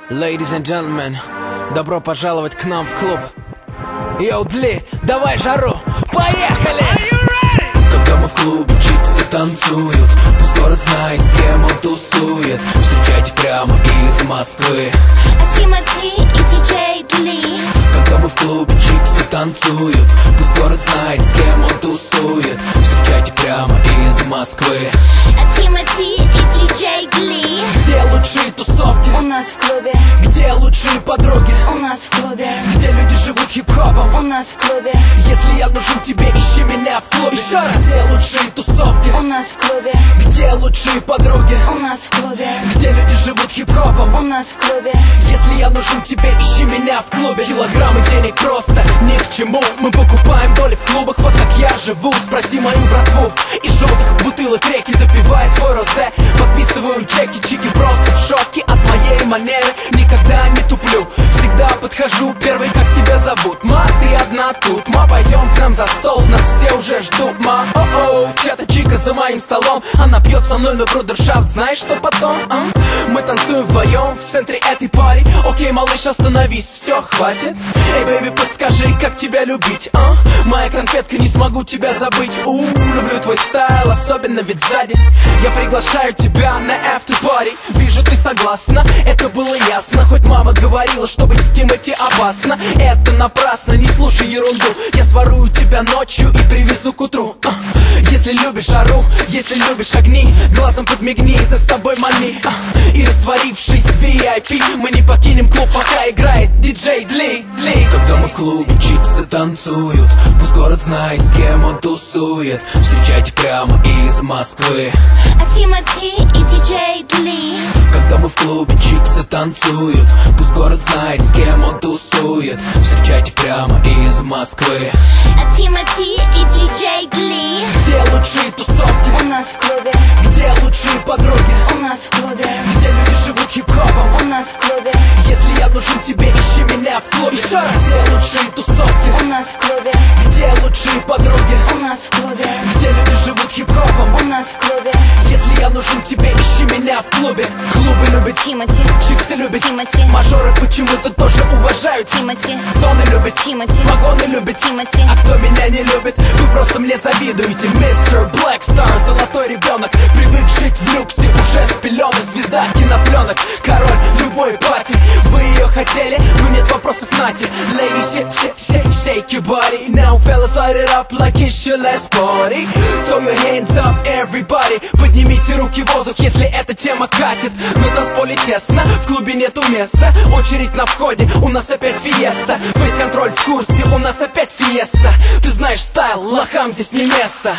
Ladies and gentlemen, добро пожаловать к нам в клуб. Йоу, Дли, давай жару, поехали! Когда мы в клубе, чиксы танцуют, пусть город знает, с кем он тусует. Встречайте прямо из Москвы Тимати и диджей Дли. Когда мы в клубе, чиксы танцуют, пусть город знает, с кем он тусует. Встречайте прямо из Москвы Тимати и диджей Дли. Где лучшие тусовки? У нас в клубе. Где лучшие подруги? У нас в клубе. Где люди живут хип-хопом? У нас в клубе. Если я нужен тебе, ищи меня в клубе. Еще раз. Где лучшие тусовки? У нас в клубе. Где лучшие подруги? У нас в клубе. Где люди живут хип-хопом? У нас в клубе. Если я нужен тебе, ищи меня в клубе. Килограммы денег просто ни к чему. Мы покупаем доли в клубах, вот так я живу. Спроси мою братву. Из желтых бутылок реки допивая свой розе. Подписываю чеки, чики просто в шоке от моей манеры. Никогда не туплю, всегда подхожу первый. Как тебя зовут? Ма, ты одна тут. Ма, пойдем к нам за стол, нас все уже ждут. Ма, о-о, чья-то чика за моим столом. Она пьет со мной на брудершафт, знаешь, что потом? Мы танцуем вдвоем в центре этой пари. Окей, малыш, остановись, все, хватит. Эй, бэйби, подскажи, как тебя любить, Моя конфетка, не смогу тебя забыть. Люблю твой стайл, особенно ведь сзади. Я приглашаю тебя на after-party. Вижу, ты согласна, это было ясно. Хоть мама говорила, что быть с Тимати опасно. Это напрасно, не слушай ерунду. Я сворую тебя ночью и привезу к утру. Если любишь жару, если любишь огни, глазом подмигни, за собой мани. И растворившись в VIP, мы не покинем клуб, пока играет диджей Дли. Когда мы в клубе, чиксы танцуют, пусть город знает, с кем он тусует. Встречайте прямо из Москвы Тимати и диджей Дли. Когда мы в клубе, чиксы танцуют, пусть город знает, с кем он тусует. Встречайте прямо из Москвы Тимати и диджей Дли. Где лучшие тусовки? У нас в клубе. Где лучшие подруги? У нас в клубе. Где люди живут хип-хопом? У нас в клубе. Если я нужен тебе, ищи меня в клубе. Еще раз. Где лучшие тусовки? У нас в клубе. Где лучшие подруги? У нас в клубе. Где люди живут хип-хопом? У нас в клубе. Если я нужен тебе, ищи меня в клубе. Клубы любят Тимати. чиксы любят Тимати. мажоры почему-то тоже уважают Тимати. Зоны любят Тимати. вагоны любят Тимати. А кто меня не любит, вы просто мне завидуете. Мистер Блэк Стар, золотой ребенок, привык жить в люксе, уже с пеленок. Звезда кинопленок, король любой пати. Вы ее хотели, но нет вопросов, нате. Ladies, shake your body. Now fellas, light it up like it's your last party. Throw your hands up, everybody. Поднимите руки в воздух, если эта тема катит. На танцполе тесно, в клубе нету места. Очередь на входе, у нас опять фиеста. Фейс-контроль в курсе, у нас опять фиеста. Ты знаешь стайл, лохам здесь не место.